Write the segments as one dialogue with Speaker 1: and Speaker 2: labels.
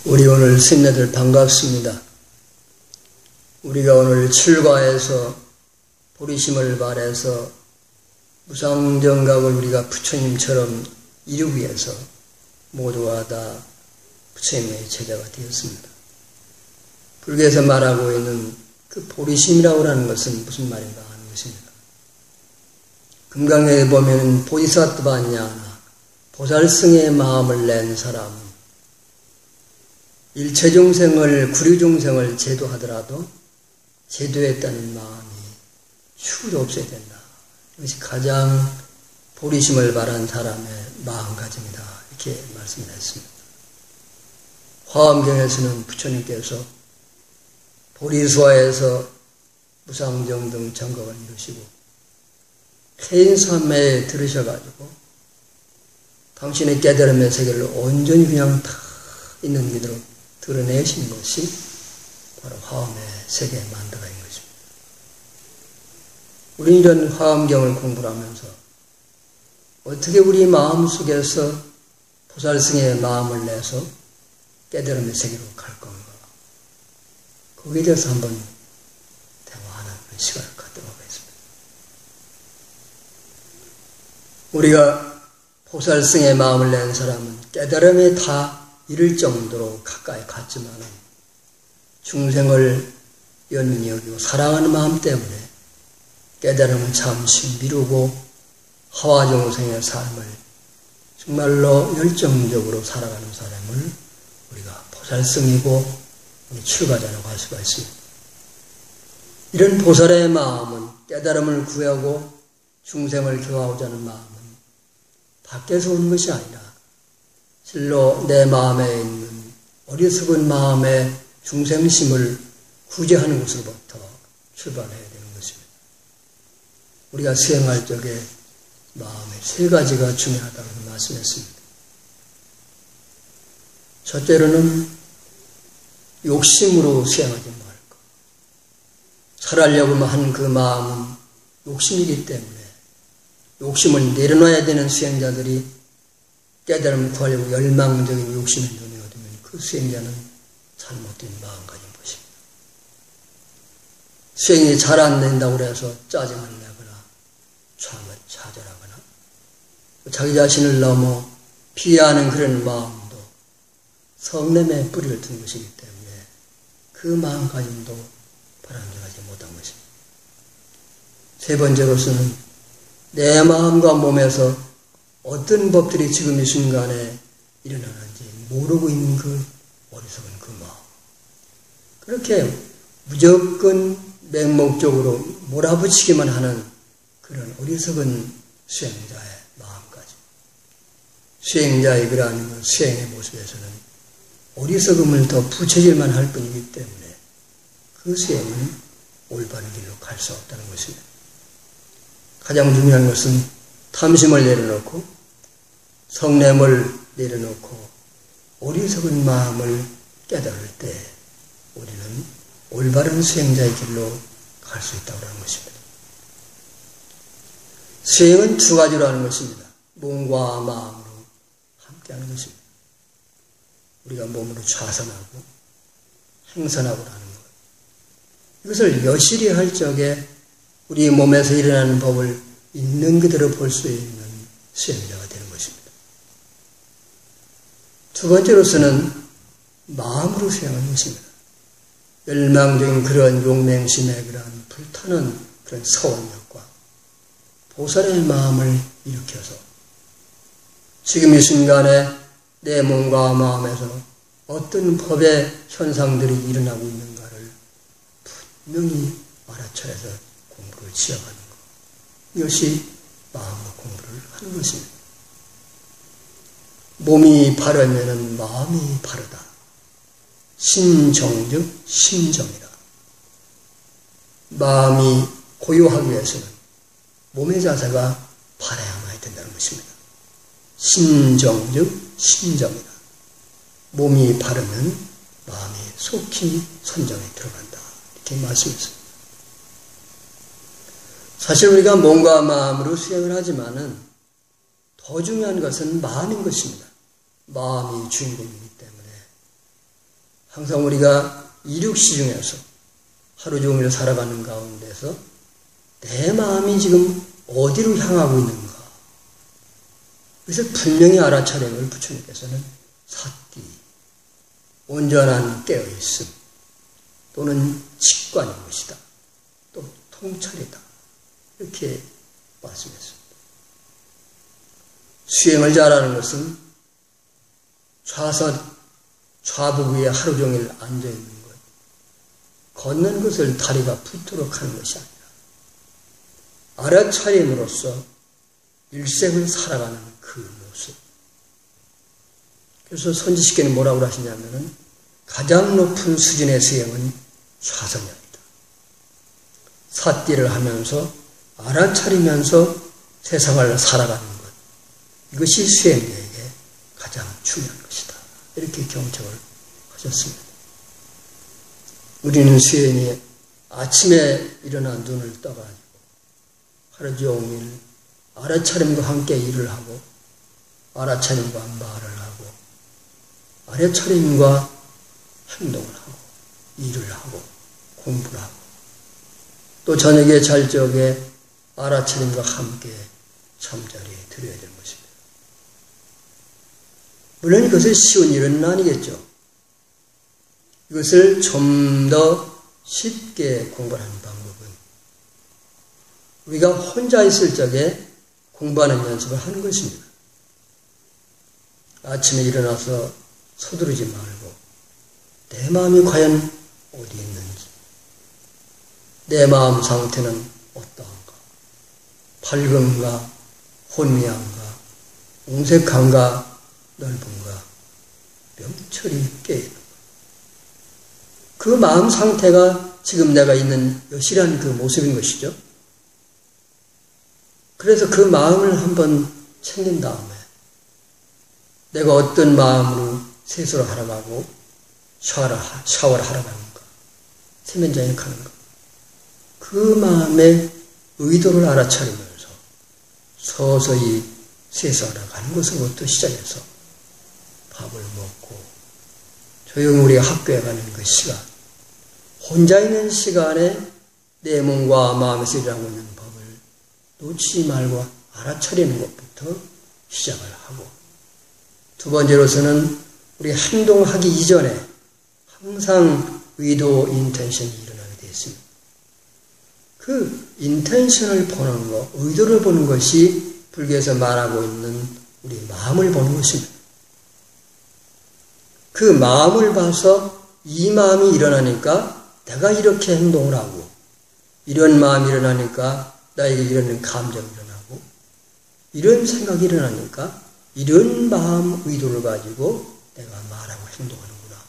Speaker 1: 우리 오늘 신녀들 반갑습니다. 우리가 오늘 출가해서 보리심을 발해서 무상정각을 우리가 부처님처럼 이루기 위해서 모두가 다 부처님의 제자가 되었습니다. 불교에서 말하고 있는 그 보리심이라고 하는 것은 무슨 말인가 하는 것입니다. 금강경에 보면 보디사트바냐나 보살승의 마음을 낸 사람은 일체중생을 구류중생을 제도하더라도 제도했다는 마음이 추구도 없어야 된다. 이것이 가장 보리심을 바란 사람의 마음가짐이다. 이렇게 말씀을 했습니다. 화엄경에서는 부처님께서 보리수화에서 무상정 등 정각을 이루시고 해인삼매에 들으셔가지고 당신의 깨달음의 세계를 온전히 그냥 다 있는 그대로 드러내신 것이 바로 화엄의 세계의 만다가인 것입니다. 우리는 이런 화엄경을 공부를 하면서 어떻게 우리 마음속에서 보살승의 마음을 내서 깨달음의 세계로 갈 건가, 거기에 대해서 한번 대화하는 시간을 갖도록 하겠습니다. 우리가 보살승의 마음을 낸 사람은 깨달음에 다 이를 정도로 가까이 갔지만은 중생을 연민히 여기고 사랑하는 마음 때문에 깨달음을 잠시 미루고 하와중생의 삶을 정말로 열정적으로 살아가는 사람을 우리가 보살승이고 출가자라고 할 수가 있습니다. 이런 보살의 마음은 깨달음을 구하고 중생을 교화하고자 하는 마음은 밖에서 오는 것이 아니라 실로 내 마음에 있는 어리석은 마음의 중생심을 구제하는 것으로부터 출발해야 되는 것입니다. 우리가 수행할 적에 마음의 세 가지가 중요하다고 말씀했습니다. 첫째로는 욕심으로 수행하지 말고, 살아려고 한 그 마음은 욕심이기 때문에 욕심을 내려놔야 되는 수행자들이 깨달음을 구하려고 열망적인 욕심에 눈에 얻으면 그 수행자는 잘못된 마음가짐인 것입니다. 수행이 잘 안 된다고 해서 짜증을 내거나 좌절하거나 자기 자신을 너무 피해하는 그런 마음도 성냄에 뿌리를 둔 것이기 때문에 그 마음가짐도 바람직하지 못한 것입니다. 세 번째로서는 내 마음과 몸에서 어떤 법들이 지금 이 순간에 일어나는지 모르고 있는 그 어리석은 그 마음. 그렇게 무조건 맹목적으로 몰아붙이기만 하는 그런 어리석은 수행자의 마음까지. 수행자의 그러한 수행의 모습에서는 어리석음을 더 부채질만 할 뿐이기 때문에 그 수행은 올바른 길로 갈 수 없다는 것입니다. 가장 중요한 것은 탐심을 내려놓고 성냄을 내려놓고 어리석은 마음을 깨달을 때 우리는 올바른 수행자의 길로 갈 수 있다고 하는 것입니다. 수행은 두 가지로 하는 것입니다. 몸과 마음으로 함께 하는 것입니다. 우리가 몸으로 좌선하고 행선하고 하는 것. 이것을 여실히 할 적에 우리 몸에서 일어나는 법을 있는 그대로 볼 수 있는 수행자가 되는 것입니다. 두 번째로서는 마음으로 수행하는 것입니다. 열망적인 그런 용맹심의 그런 불타는 그런 서원력과 보살의 마음을 일으켜서 지금 이 순간에 내 몸과 마음에서 어떤 법의 현상들이 일어나고 있는가를 분명히 알아차려서 공부를 지어가는 것. 이것이 마음으로 공부를 하는 것입니다. 몸이 바르면 마음이 바르다. 신정즉 심정이다. 마음이 고요하기 위해서는 몸의 자세가 바라야만 된다는 것입니다. 신정즉 심정이다. 몸이 바르면 마음이 속히 선정에 들어간다. 이렇게 말씀했습니다. 사실 우리가 몸과 마음으로 수행을 하지만은 더 중요한 것은 마음인 것입니다. 마음이 주인공이기 때문에 항상 우리가 이륙시 중에서 하루 종일 살아가는 가운데서 내 마음이 지금 어디로 향하고 있는가. 그래서 분명히 알아차림을 부처님께서는 삿기, 온전한 깨어있음, 또는 직관인 것이다. 또 통찰이다. 이렇게 말씀했습니다. 수행을 잘하는 것은 좌복 위에 하루 종일 앉아있는 것, 걷는 것을 다리가 붓도록 하는 것이 아니라 알아차림으로써 일생을 살아가는 그 모습. 그래서 선지식께는 뭐라고 하시냐면은 가장 높은 수준의 수행은 좌선형이다. 삿띠를 하면서 알아차리면서 세상을 살아가는 것. 이것이 수행자에게 가장 중요한 것이다. 이렇게 경청을 하셨습니다. 우리는 수행이 아침에 일어나 눈을 떠가지고 하루 종일 알아차림과 함께 일을 하고 알아차림과 말을 하고 알아차림과 행동을 하고 일을 하고 공부를 하고 또 저녁에 잘 적에 알아차림과 함께 잠자리에 들어야 되는 것입니다. 물론 이것은 쉬운 일은 아니겠죠. 이것을 좀 더 쉽게 공부하는 방법은 우리가 혼자 있을 적에 공부하는 연습을 하는 것입니다. 아침에 일어나서 서두르지 말고 내 마음이 과연 어디 있는지, 내 마음 상태는 어떠한가, 밝은가, 혼미한가, 옹색한가, 넓은가, 명철이 깨있는가. 그 마음 상태가 지금 내가 있는 여실한 그 모습인 것이죠. 그래서 그 마음을 한번 챙긴 다음에 내가 어떤 마음으로 세수를 하러 가고 샤워를 하러 가는가, 세면장에 가는가, 그 마음의 의도를 알아차리면서 서서히 세수하러 가는 것으로부터 시작해서 밥을 먹고 조용히 우리가 학교에 가는 그 시간, 혼자 있는 시간에 내 몸과 마음에서 일하고 있는 법을 놓치지 말고 알아차리는 것부터 시작을 하고, 두 번째로서는 우리 행동하기 이전에 항상 의도, 인텐션이 일어나게 되어 있습니다. 그 인텐션을 보는 것, 의도를 보는 것이 불교에서 말하고 있는 우리 마음을 보는 것입니다. 그 마음을 봐서 이 마음이 일어나니까 내가 이렇게 행동을 하고, 이런 마음이 일어나니까 나에게 이런 감정이 일어나고, 이런 생각이 일어나니까 이런 마음 의도를 가지고 내가 말하고 행동하는구나.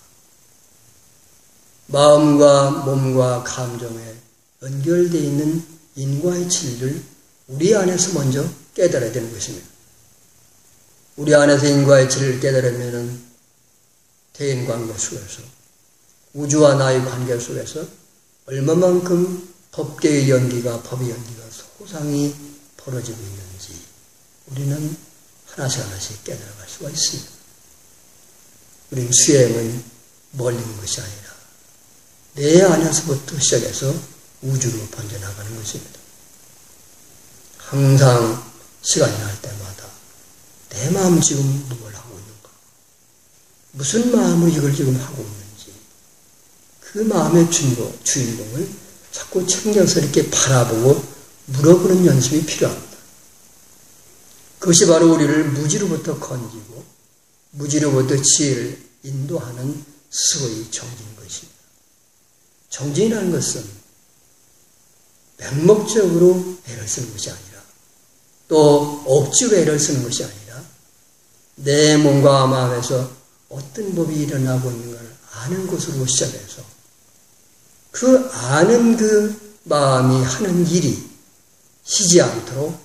Speaker 1: 마음과 몸과 감정에 연결되어 있는 인과의 진리를 우리 안에서 먼저 깨달아야 되는 것입니다. 우리 안에서 인과의 진리를 깨달으면 대인관계 속에서, 우주와 나의 관계 속에서 얼마만큼 법계의 연기가, 법의 연기가 소상히 벌어지고 있는지 우리는 하나씩 하나씩 깨달아갈 수가 있습니다. 우리는 수행은 멀리 있는 것이 아니라 내 안에서부터 시작해서 우주로 번져나가는 것입니다. 항상 시간이 날 때마다 내 마음 지금 뭘 하고 있는가, 무슨 마음으로 이걸 지금 하고 있는지, 그 마음의 주인공을 자꾸 챙겨서 이렇게 바라보고 물어보는 연습이 필요합니다. 그것이 바로 우리를 무지로부터 건지고 무지로부터 지혜를 인도하는 스고의 정진인 것입니다. 정진이라는 것은 맹목적으로 애를 쓰는 것이 아니라, 또 억지로 애를 쓰는 것이 아니라 내 몸과 마음에서 어떤 법이 일어나고 있는가를 아는 것으로 시작해서 그 아는 그 마음이 하는 일이 쉬지 않도록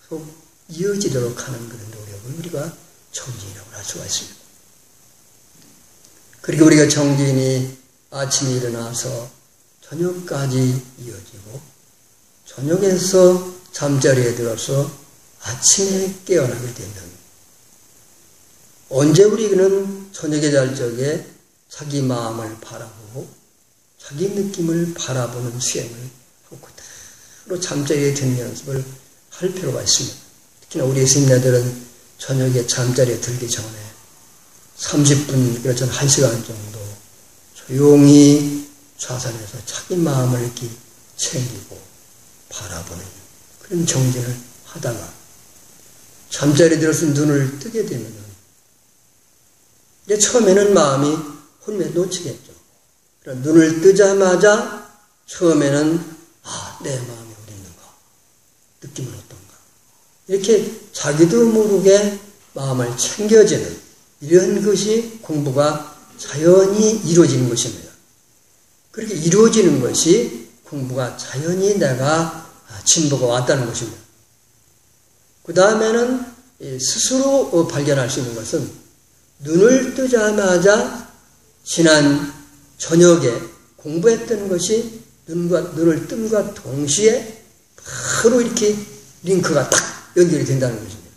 Speaker 1: 계속 이어지도록 하는 그런 노력을 우리가 정진이라고 할 수가 있습니다. 그리고 우리가 정진이 아침에 일어나서 저녁까지 이어지고, 저녁에서 잠자리에 들어서 아침에 깨어나게 되면, 언제 우리는 저녁에 잘 적에 자기 마음을 바라보고 자기 느낌을 바라보는 수행을 하고 그대로 잠자리에 드는 연습을 할 필요가 있습니다. 특히나 우리 스님네들은 저녁에 잠자리에 들기 전에 30분, 그렇죠, 1시간 정도 조용히 좌선해서 자기 마음을 이렇게 챙기고 바라보는 그런 정진을 하다가 잠자리에 들어서 눈을 뜨게 되면은 이제 처음에는 마음이 혼미해 놓치겠죠. 눈을 뜨자마자 처음에는 내 마음이 어디 있는가? 느낌은 어떤가? 이렇게 자기도 모르게 마음을 챙겨지는 이런 것이 공부가 자연히 이루어지는 것입니다. 그렇게 이루어지는 것이 공부가 자연히 내가 진보가 왔다는 것입니다. 그 다음에는 스스로 발견할 수 있는 것은 눈을 뜨자마자 지난 저녁에 공부했던 것이 눈을 뜸과 동시에 바로 이렇게 링크가 딱 연결이 된다는 것입니다.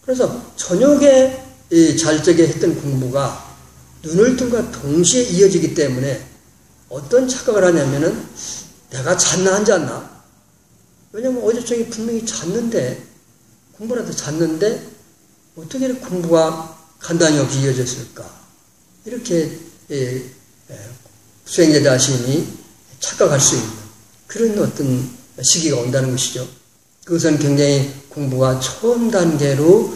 Speaker 1: 그래서 저녁에 잘 적에 했던 공부가 눈을 뜸과 동시에 이어지기 때문에 어떤 착각을 하냐면은 내가 잤나 안 잤나? 왜냐면 어제 저녁에 분명히 잤는데 공부라도 잤는데 어떻게 이렇게 공부가 간단히 없이 이어졌을까? 이렇게 수행자 자신이 착각할 수 있는 그런 어떤 시기가 온다는 것이죠. 그것은 굉장히 공부가 처음 단계로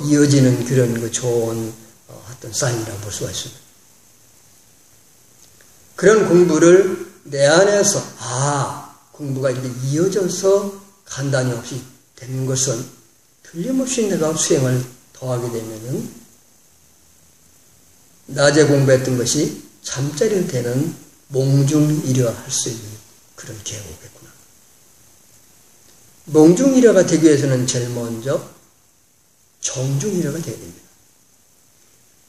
Speaker 1: 이어지는 그런 좋은 어떤 사인이라고 볼 수가 있습니다. 그런 공부를 내 안에서 공부가 이렇게 이어져서 간단히 없이 되는 것은 틀림없이 내가 수행을 더하게 되면은 낮에 공부했던 것이 잠자리에 되는 몽중일화 할 수 있는 그런 기회가 오겠구나. 몽중일화가 되기 위해서는 제일 먼저 정중일화가 되어야 됩니다.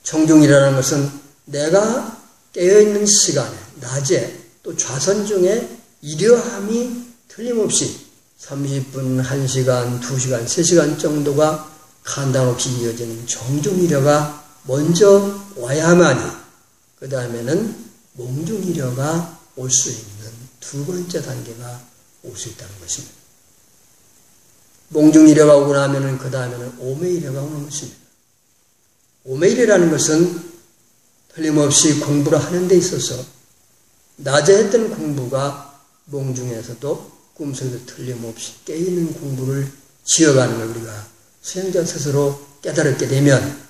Speaker 1: 정중일화라는 것은 내가 깨어있는 시간에 낮에 또 좌선 중에 일여함이 틀림없이 30분, 1시간, 2시간, 3시간 정도가 간단 없이 이어지는 정중일화가 먼저 와야만이 그 다음에는 몽중일화가 올 수 있는 두 번째 단계가 올 수 있다는 것입니다. 몽중일화가 오고 나면은 그 다음에는 오매일화가 오는 것입니다. 오매일화라는 것은 틀림없이 공부를 하는 데 있어서 낮에 했던 공부가 몽중에서도 꿈속에도 틀림없이 깨있는 공부를 지어가는 걸 우리가 수행자 스스로 깨달았게 되면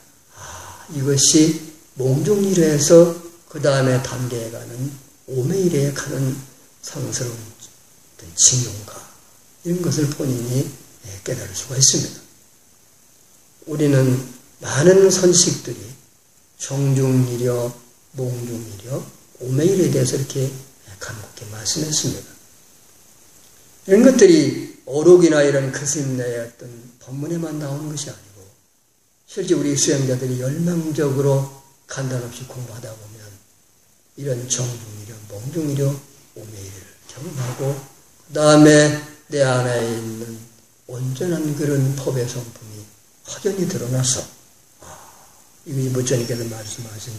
Speaker 1: 이것이 몽중일화에서 그 다음에 단계에 가는 오매일화에 가는 상스러운 징용가 이런 것을 본인이 깨달을 수가 있습니다. 우리는 많은 선식들이 정중일화, 몽중일화, 오매일화에 대해서 이렇게 간곡히 말씀했습니다. 이런 것들이 어록이나 이런 큰 스님네의 어떤 법문에만 나오는 것이 아니고 실제 우리 수행자들이 열망적으로 간단 없이 공부하다 보면 이런 정중일화, 몽중일화, 오매일화를 경험하고 그 다음에 내 안에 있는 온전한 그런 법의 성품이 확연히 드러나서 이거 부처님께서 말씀하신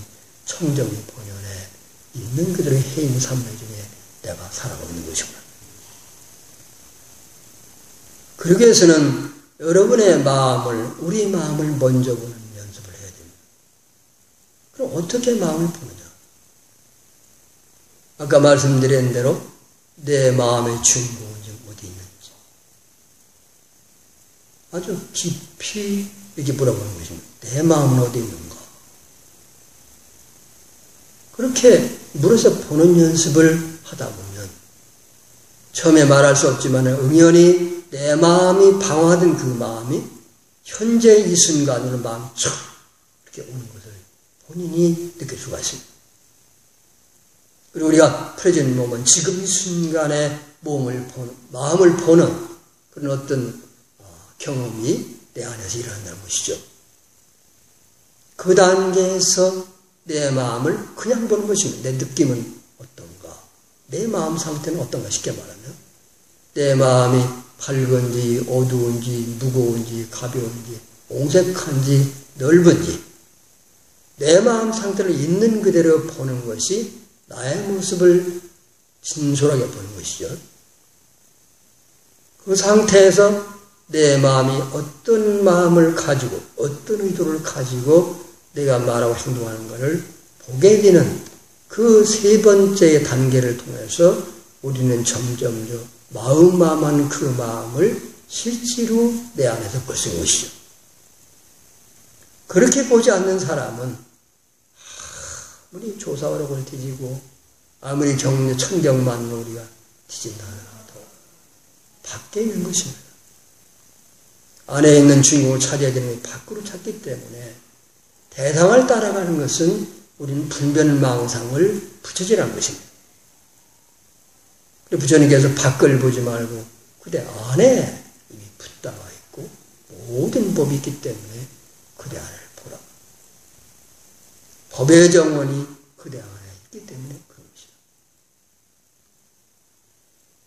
Speaker 1: 청정리 본연에 있는 그들의 해임 삼昧중에 내가 살아가고 있는 것이구나. 그러기 위해서는 여러분의 마음을, 우리 마음을 먼저 보는 연습을 해야 됩니다. 그럼 어떻게 마음을 보느냐? 아까 말씀드린 대로 내 마음의 주인공은 지금 어디 있는지 아주 깊이 이렇게 물어보는 것입니다. 내 마음은 어디 있는가? 그렇게 물어서 보는 연습을 하다 보면 처음에 말할 수 없지만 응연히 내 마음이 방황하던 그 마음이 현재 이 순간으로 마음이 촥 이렇게 오는 것을 본인이 느낄 수가 있습니다. 그리고 우리가 프레젠트 모먼트, 지금 이 순간에 마음을 보는 그런 어떤 경험이 내 안에서 일어난다는 것이죠. 그 단계에서 내 마음을 그냥 보는 것입니다. 내 느낌은 어떤가? 내 마음 상태는 어떤가? 쉽게 말하면 내 마음이 밝은지 어두운지 무거운지 가벼운지 옹색한지 넓은지 내 마음 상태를 있는 그대로 보는 것이 나의 모습을 진솔하게 보는 것이죠. 그 상태에서 내 마음이 어떤 마음을 가지고 어떤 의도를 가지고 내가 말하고 행동하는 것을 보게 되는 그 세 번째 단계를 통해서 우리는 점점 마음만 그 마음을 실제로 내 안에서 볼 수 있는 것이죠. 그렇게 보지 않는 사람은 아무리 조사오락을 뒤지고 아무리 천경만으로 우리가 뒤진다 하더라도 밖에 있는 것입니다. 안에 있는 주인공을 찾아야 되는 게 밖으로 찾기 때문에 대상을 따라가는 것은 우리는 분별망상을 부처지라는 것입니다. 부처님께서 밖을 보지 말고 그대 안에 이미 붙다가 있고 모든 법이 있기 때문에 그대 안을 보라. 법의 정원이 그대 안에 있기 때문에 그런 것이다.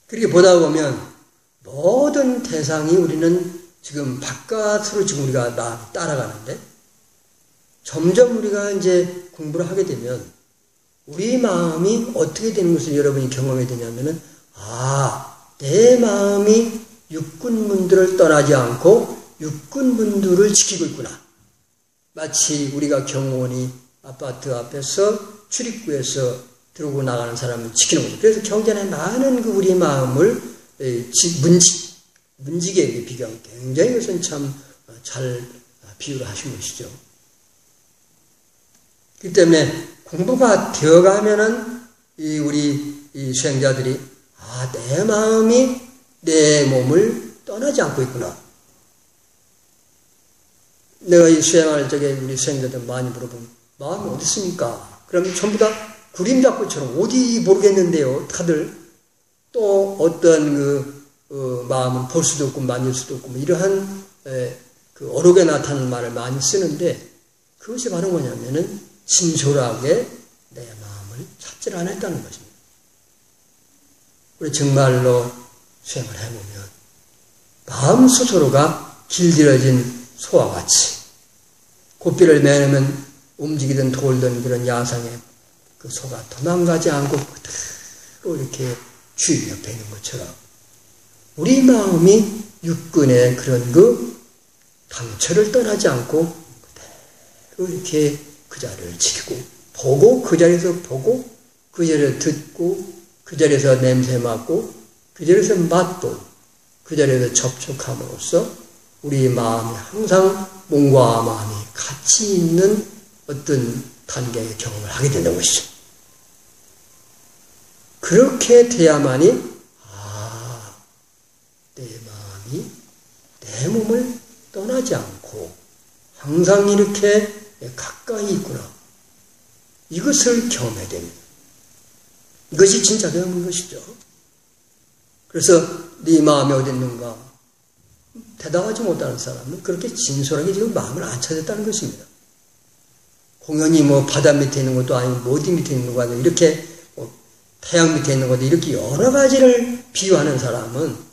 Speaker 1: 그렇게 보다 보면 모든 대상이 우리는 지금 바깥으로 지금 우리가 따라가는데 점점 우리가 이제 공부를 하게 되면 우리 마음이 어떻게 되는 것을 여러분이 경험이 되냐면은 내 마음이 육군문들을 떠나지 않고 육군문들을 지키고 있구나. 마치 우리가 경호원이 아파트 앞에서 출입구에서 들어오고 나가는 사람을 지키는 거죠. 그래서 경전에 많은 그 우리 마음을 문지기에게 비교하면 굉장히 그것은 참 잘 비유를 하신 것이죠. 그렇기 때문에 공부가 되어가면은 우리 수행자들이 내 마음이 내 몸을 떠나지 않고 있구나. 내가 이 수행할 적에 우리 수행자들 많이 물어보면 마음이 어디 있습니까? 그러면 전부 다 구림잡고처럼 어디 모르겠는데요. 다들 또 어떤 마음은 볼 수도 없고 만질 수도 없고 이러한 그 어록에 나타나는 말을 많이 쓰는데 그것이 바로 뭐냐면은 진솔하게 내 마음을 찾지 않았다는 것입니다. 우리 정말로 수행을 해보면 마음 스스로가 길들여진 소와 같이 고삐를 매면 움직이든 돌든 그런 야상에 그 소가 도망가지 않고 그대로 이렇게 주인 옆에 있는 것처럼 우리 마음이 육근의 그런 그 당처를 떠나지 않고 그대로 이렇게 그 자리를 지키고 보고 그 자리에서 보고 그 자리에서 듣고 그 자리에서 냄새 맡고 그 자리에서 맛보고 그 자리에서 접촉함으로써 우리 마음이 항상 몸과 마음이 같이 있는 어떤 단계의 경험을 하게 된다는 것이죠. 그렇게 돼야만이 내 마음이 내 몸을 떠나지 않고 항상 이렇게 가까이 있구나. 이것을 경험해야 됩니다. 이것이 진짜 경험인 것이죠. 그래서 네 마음이 어디 있는가? 대답하지 못하는 사람은 그렇게 진솔하게 지금 마음을 안 찾았다는 것입니다. 공연히 바다 밑에 있는 것도 아니고 어디 밑에 있는 것도 아니고 이렇게 태양 밑에 있는 것도 이렇게 여러 가지를 비유하는 사람은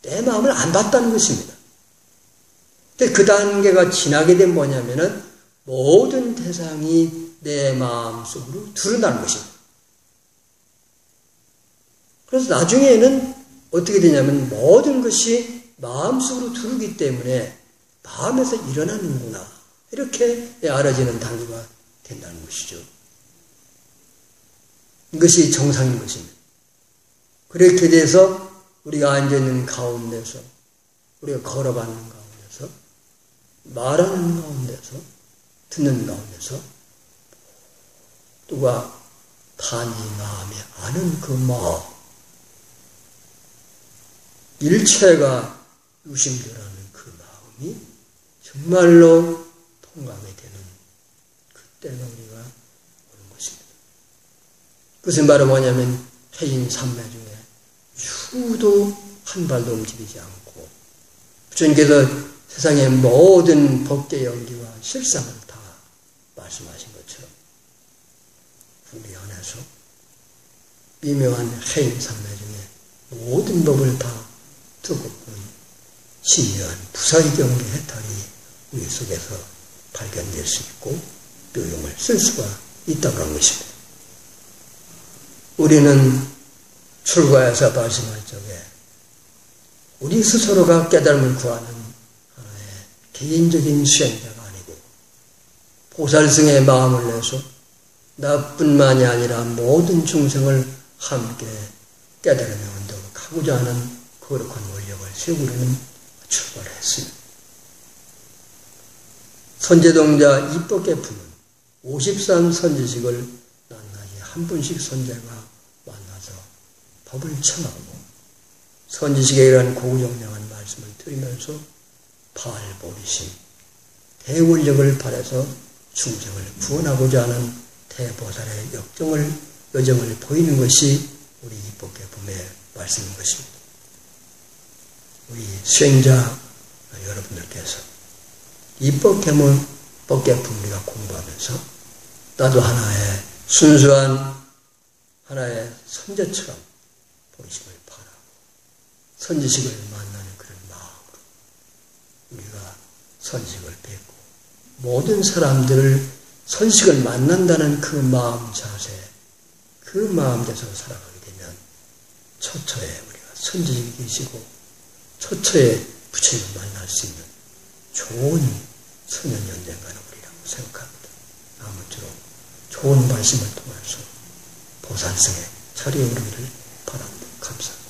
Speaker 1: 내 마음을 안 봤다는 것입니다. 근데 그 단계가 지나게 된 뭐냐면은 모든 대상이 내 마음 속으로 들어온다는 것입니다. 그래서 나중에는 어떻게 되냐면 모든 것이 마음속으로 들어오기 때문에 마음에서 일어나는구나. 이렇게 알아지는 단계가 된다는 것이죠. 이것이 정상인 것입니다. 그렇게 돼서 우리가 앉아있는 가운데서 우리가 걸어가는 가운데서 말하는 가운데서 듣는 가운데서 누가 단이 마음에 아는 그 마음 일체가 유심되라는 그 마음이 정말로 통감이 되는 그때가 우리가 오는 것입니다. 그것은 바로 뭐냐면 해인 삼매 중에 추도 한 발도 움직이지 않고 부처님께서 세상의 모든 법계 연기와 실상을 다 말씀하신 것처럼 우리 안에서 미묘한 해인 삼매 중에 모든 법을 다 두고 본 신묘한 부사의 경계 해탈이 우리 속에서 발견될 수 있고 묘용을 쓸 수가 있다고 하는 것입니다. 우리는 출가해서 발심할 적에 우리 스스로가 깨달음을 구하는 하나의 개인적인 수행자가 아니고 보살승의 마음을 내서 나뿐만이 아니라 모든 중생을 함께 깨달음의 운동을 가고자 하는 거룩한 원력을 세우려는 출발을 했습니다. 선제동자 입법계품은 53선지식을 낱낱이 한 분씩 선제가 만나서 법을 청하고 선지식에 이러한 고정량한 말씀을 드리면서 발보리심, 대원력을 발해서 중생을 구원하고자 하는 대보살의 여정을 보이는 것이 우리 입법계품의 말씀인 것입니다. 우리 수행자 여러분들께서 입법계품 우리가 공부하면서 나도 하나의 순수한 하나의 선제처럼 보리심을 바라고 선지식을 만나는 그런 마음으로 우리가 선지식을 뵙고 모든 사람들을 선지식을 만난다는 그 마음 자세, 그 마음대로 살아가게 되면 처처에 우리가 선지식이 계시고 처처에 부처님을 만날 수 있는 좋은 천연연대가는 우리라고 생각합니다. 아무쪼록 좋은 말씀을 통해서 보살승에 자리에 오르기를 바랍니다. 감사합니다.